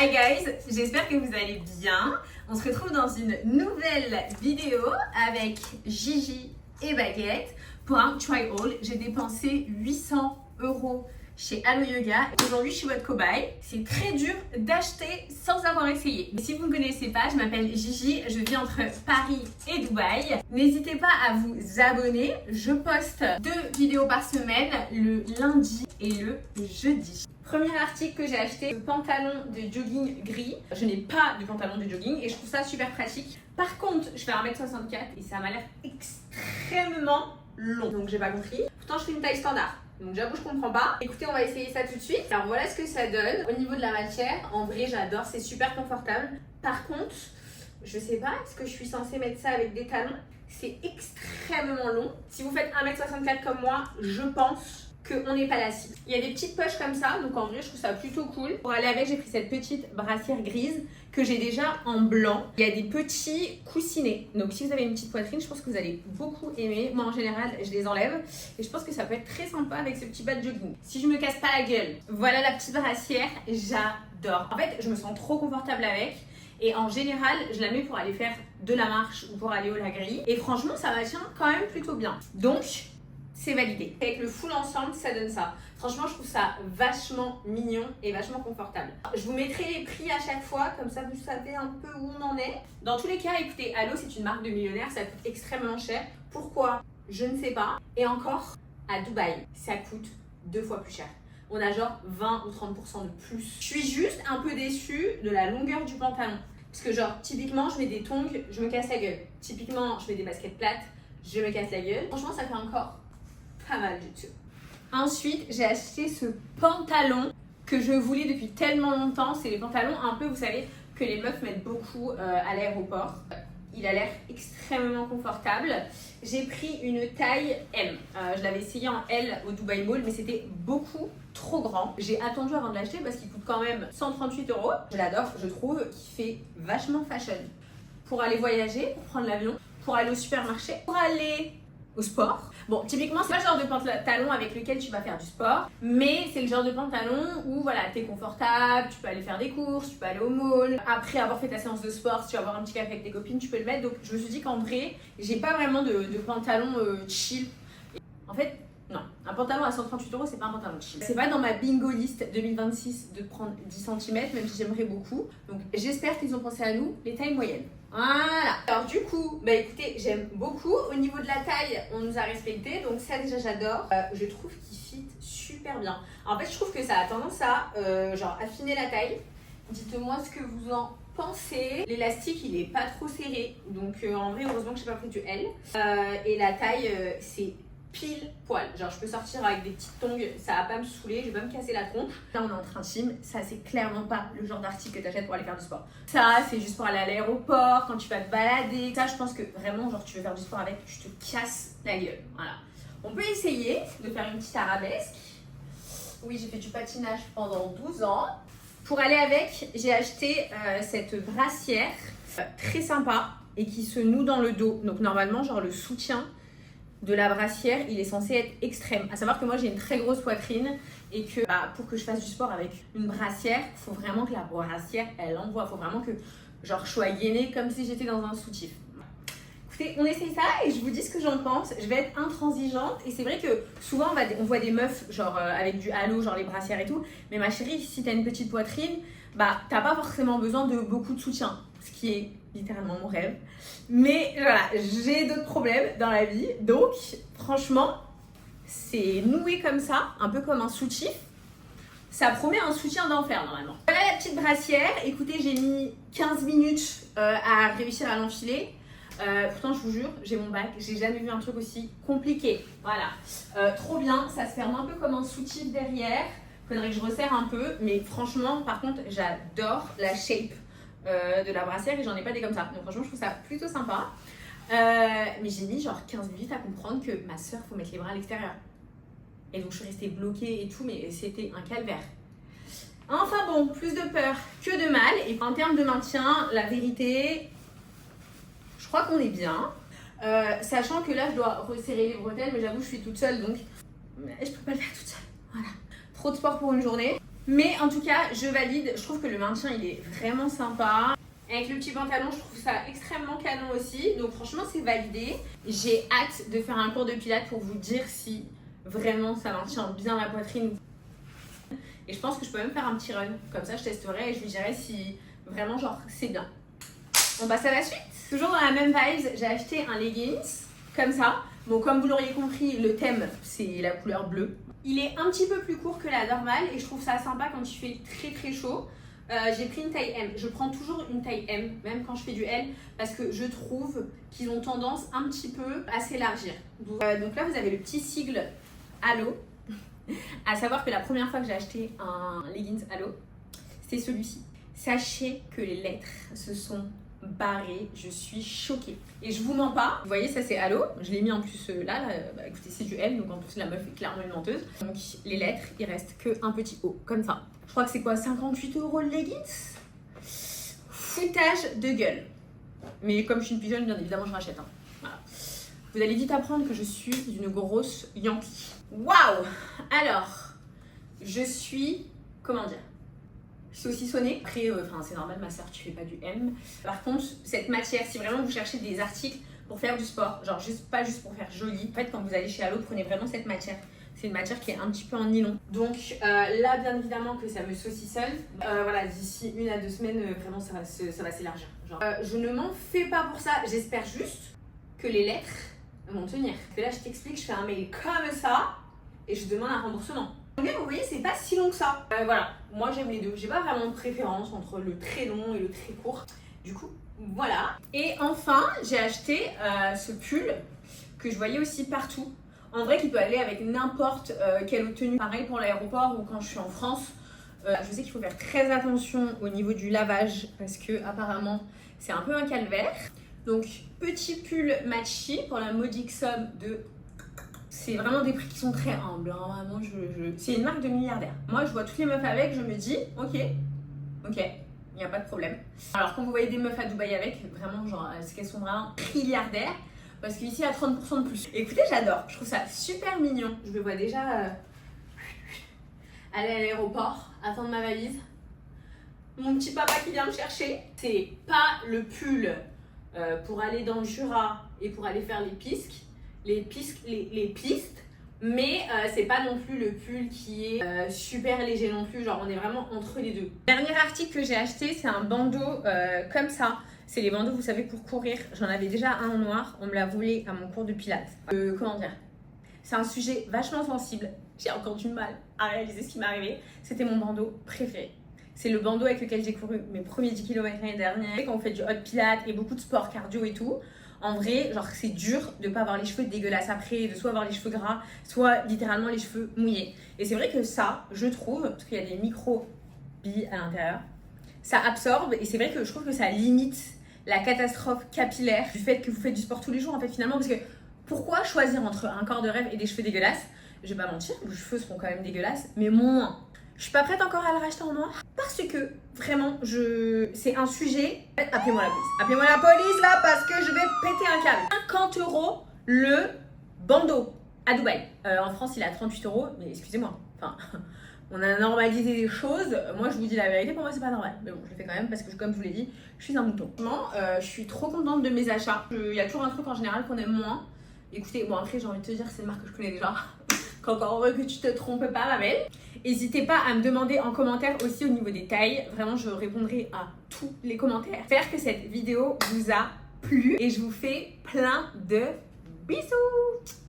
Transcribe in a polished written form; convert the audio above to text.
Hi guys, j'espère que vous allez bien. On se retrouve dans une nouvelle vidéo avec Gigi et Baguette pour un try all. J'ai dépensé 800 € chez Allo Yoga. Aujourd'hui, je suis votre cobaye. C'est très dur d'acheter sans avoir essayé. Si vous ne me connaissez pas, je m'appelle Gigi. Je vis entre Paris et Dubaï. N'hésitez pas à vous abonner. Je poste 2 vidéos par semaine, le lundi et le jeudi. Premier article que j'ai acheté, le pantalon de jogging gris. Je n'ai pas de pantalon de jogging et je trouve ça super pratique. Par contre, je fais 1m64 et ça m'a l'air extrêmement long. Donc j'ai pas compris. Pourtant, je fais une taille standard. Donc j'avoue, je comprends pas. Écoutez, on va essayer ça tout de suite. Alors voilà ce que ça donne. Au niveau de la matière, en vrai, j'adore. C'est super confortable. Par contre, je sais pas, est-ce que je suis censée mettre ça avec des talons? C'est extrêmement long. Si vous faites 1m64 comme moi, je pense qu'on n'est pas la cible. Il y a des petites poches comme ça, donc en vrai je trouve ça plutôt cool. Pour aller avec, j'ai pris cette petite brassière grise que j'ai déjà en blanc. Il y a des petits coussinets, donc si vous avez une petite poitrine, je pense que vous allez beaucoup aimer. Moi en général, je les enlève et je pense que ça peut être très sympa avec ce petit bas de jogging. Si je me casse pas la gueule, voilà la petite brassière, j'adore. En fait, je me sens trop confortable avec. Et en général, je la mets pour aller faire de la marche ou pour aller au lagerie. Et franchement, ça va tient quand même plutôt bien. Donc, c'est validé. Avec le full ensemble, ça donne ça. Franchement, je trouve ça vachement mignon et vachement confortable. Je vous mettrai les prix à chaque fois, comme ça vous savez un peu où on en est. Dans tous les cas, écoutez, Allo, c'est une marque de millionnaires, ça coûte extrêmement cher. Pourquoi? Je ne sais pas. Et encore, à Dubaï, ça coûte 2 fois plus cher. On a genre 20 ou 30% de plus. Je suis juste un peu déçue de la longueur du pantalon. Parce que genre, typiquement, je mets des tongs, je me casse la gueule. Typiquement, je mets des baskets plates, je me casse la gueule. Franchement, ça fait encore pas mal du tout. Ensuite, j'ai acheté ce pantalon que je voulais depuis tellement longtemps. C'est les pantalons un peu, vous savez, que les meufs mettent beaucoup à l'aéroport. Il a l'air extrêmement confortable. J'ai pris une taille M. Je l'avais essayé en L au Dubai Mall, mais c'était beaucoup trop grand. J'ai attendu avant de l'acheter parce qu'il coûte quand même 138 €. Je l'adore, je trouve qu'il fait vachement fashion. Pour aller voyager, pour prendre l'avion, pour aller au supermarché, pour aller au sport. Bon, typiquement, c'est pas le genre de pantalon avec lequel tu vas faire du sport, mais c'est le genre de pantalon où voilà, t'es confortable, tu peux aller faire des courses, tu peux aller au mall. Après avoir fait ta séance de sport, si tu vas avoir un petit café avec tes copines, tu peux le mettre. Donc je me suis dit qu'en vrai, j'ai pas vraiment de pantalon chill. En fait, non, un pantalon à 138 €, c'est pas un pantalon chill. C'est pas dans ma bingo list 2026 de prendre 10 cm, même si j'aimerais beaucoup. Donc j'espère qu'ils ont pensé à nous, les tailles moyennes. Voilà. Alors du coup, bah écoutez, j'aime beaucoup. Au niveau de la taille, on nous a respecté, donc ça déjà j'adore. Je trouve qu'il fit super bien. En fait, je trouve que ça a tendance à genre affiner la taille. Dites-moi ce que vous en pensez. L'élastique, il est pas trop serré, donc en vrai, heureusement que j'ai pas pris du L. Et la taille, c'est pile poil. Genre je peux sortir avec des petites tongs, ça va pas me saouler, je vais pas me casser la tronche. Là on est entre intime, ça c'est clairement pas le genre d'article que t'achètes pour aller faire du sport. Ça c'est juste pour aller à l'aéroport, quand tu vas te balader. Ça je pense que vraiment genre tu veux faire du sport avec, je te casse la gueule. Voilà. On peut essayer de faire une petite arabesque. Oui, j'ai fait du patinage pendant 12 ans. Pour aller avec, j'ai acheté cette brassière très sympa et qui se noue dans le dos. Donc normalement genre le soutien de la brassière, il est censé être extrême. À savoir que moi j'ai une très grosse poitrine et que pour que je fasse du sport avec une brassière, il faut vraiment que la brassière elle envoie. Il faut vraiment que genre je sois gainée comme si j'étais dans un soutif. Écoutez, on essaye ça et je vous dis ce que j'en pense. Je vais être intransigeante et c'est vrai que souvent on voit des meufs genre avec du halo, genre les brassières et tout. Mais ma chérie, si t'as une petite poitrine, t'as pas forcément besoin de beaucoup de soutien. Ce qui est littéralement mon rêve. Mais voilà, j'ai d'autres problèmes dans la vie. Donc, franchement, c'est noué comme ça, un peu comme un soutif. Ça promet un soutien d'enfer normalement. Voilà la petite brassière. Écoutez, j'ai mis 15 minutes à réussir à l'enfiler. Pourtant, je vous jure, j'ai mon bac. J'ai jamais vu un truc aussi compliqué. Voilà. Trop bien. Ça se ferme un peu comme un soutif derrière. Faudrait que je resserre un peu. Mais franchement, par contre, j'adore la shape de la brassière et j'en ai pas des comme ça. Donc franchement je trouve ça plutôt sympa. Mais j'ai mis genre 15 minutes à comprendre que ma soeur faut mettre les bras à l'extérieur. Et donc je suis restée bloquée et tout, mais c'était un calvaire. Enfin bon, plus de peur que de mal. Et en termes de maintien, la vérité, je crois qu'on est bien. Sachant que là je dois resserrer les bretelles, mais j'avoue je suis toute seule donc je peux pas le faire toute seule. Voilà. Trop de sport pour une journée. Mais en tout cas, je valide. Je trouve que le maintien, il est vraiment sympa. Avec le petit pantalon, je trouve ça extrêmement canon aussi. Donc franchement, c'est validé. J'ai hâte de faire un cours de pilates pour vous dire si vraiment ça maintient bien la poitrine. Et je pense que je peux même faire un petit run. Comme ça, je testerai et je vous dirai si vraiment, genre, c'est bien. On passe à la suite. Toujours dans la même vibe, j'ai acheté un leggings comme ça. Bon, comme vous l'auriez compris, le thème, c'est la couleur bleue. Il est un petit peu plus court que la normale et je trouve ça sympa quand il fait très très chaud. J'ai pris une taille M. Je prends toujours une taille M, même quand je fais du L, parce que je trouve qu'ils ont tendance un petit peu à s'élargir. Donc là, vous avez le petit sigle Halo. À savoir que la première fois que j'ai acheté un leggings Halo, c'était celui-ci. Sachez que les lettres se sont barrées, je suis choquée. Et je vous mens pas, vous voyez, ça c'est Halo. Je l'ai mis en plus là, bah, écoutez, c'est du M, donc en plus la meuf est clairement une menteuse. Donc les lettres, il reste qu'un petit O, comme ça. Je crois que c'est quoi, 58 € le leggings? Foutage de gueule. Mais comme je suis une pigeonne, bien évidemment, je rachète. Hein. Voilà. Vous allez vite apprendre que je suis une grosse Yankee. Waouh! Alors, je suis, comment dire? Saucissonnée. Après, c'est normal, ma soeur, tu fais pas du M. Par contre, cette matière, si vraiment vous cherchez des articles pour faire du sport, genre pas juste pour faire joli, en fait, quand vous allez chez Halo, prenez vraiment cette matière. C'est une matière qui est un petit peu en nylon. Donc là, bien évidemment que ça me saucissonne. Voilà, d'ici 1 à 2 semaines, vraiment, ça va s'élargir. Je ne m'en fais pas pour ça. J'espère juste que les lettres vont tenir. Parce que là, je t'explique, je fais un mail comme ça et je demande un remboursement. Donc vous voyez, c'est pas si long que ça. Voilà, moi j'aime les deux. J'ai pas vraiment de préférence entre le très long et le très court. Du coup, voilà. Et enfin, j'ai acheté ce pull que je voyais aussi partout. En vrai, qui peut aller avec n'importe quelle tenue. Pareil pour l'aéroport ou quand je suis en France. Je sais qu'il faut faire très attention au niveau du lavage parce que apparemment c'est un peu un calvaire. Donc petit pull matchy pour la modique somme de... C'est vraiment des prix qui sont très humbles. Hein. Vraiment, c'est une marque de milliardaire. Moi, je vois toutes les meufs avec, je me dis, ok, il n'y a pas de problème. Alors quand vous voyez des meufs à Dubaï avec, vraiment, genre, c'est qu'elles sont vraiment trilliardaires. Parce qu'ici, il y a 30% de plus. Écoutez, j'adore. Je trouve ça super mignon. Je me vois déjà aller à l'aéroport, attendre ma valise. Mon petit papa qui vient me chercher. C'est pas le pull pour aller dans le Jura et pour aller faire les pistes. Les pistes, mais c'est pas non plus le pull qui est super léger non plus, genre on est vraiment entre les deux. Dernier article que j'ai acheté, c'est un bandeau comme ça. C'est les bandeaux, vous savez, pour courir. J'en avais déjà un en noir, on me l'a volé à mon cours de pilates. Comment dire? C'est un sujet vachement sensible. J'ai encore du mal à réaliser ce qui m'est arrivé. C'était mon bandeau préféré. C'est le bandeau avec lequel j'ai couru mes premiers 10 km l'année dernière. Quand on fait du hot pilates et beaucoup de sport cardio et tout, en vrai, genre c'est dur de pas avoir les cheveux dégueulasses après, de soit avoir les cheveux gras, soit littéralement les cheveux mouillés. Et c'est vrai que ça, je trouve, parce qu'il y a des micro-billes à l'intérieur, ça absorbe et c'est vrai que je trouve que ça limite la catastrophe capillaire du fait que vous faites du sport tous les jours en fait finalement. Parce que pourquoi choisir entre un corps de rêve et des cheveux dégueulasses? Je vais pas mentir, les cheveux seront quand même dégueulasses, mais moins. Je suis pas prête encore à le racheter en noir parce que vraiment, c'est un sujet. Appelez-moi la police. Appelez-moi la police là parce que je vais péter un câble. 50 € le bandeau à Dubaï. En France, il est à 38 €, mais excusez-moi. Enfin, on a normalisé des choses. Moi, je vous dis la vérité, pour moi, c'est pas normal. Mais bon, je le fais quand même parce que, comme je vous l'ai dit, je suis un mouton. Je suis trop contente de mes achats. Il y a toujours un truc en général qu'on aime moins. Écoutez, bon, après, j'ai envie de te dire, c'est une marque que je connais déjà. Encore heureux que tu te trompes pas, ma belle. N'hésitez pas à me demander en commentaire aussi au niveau des tailles. Vraiment, je répondrai à tous les commentaires. J'espère que cette vidéo vous a plu et je vous fais plein de bisous.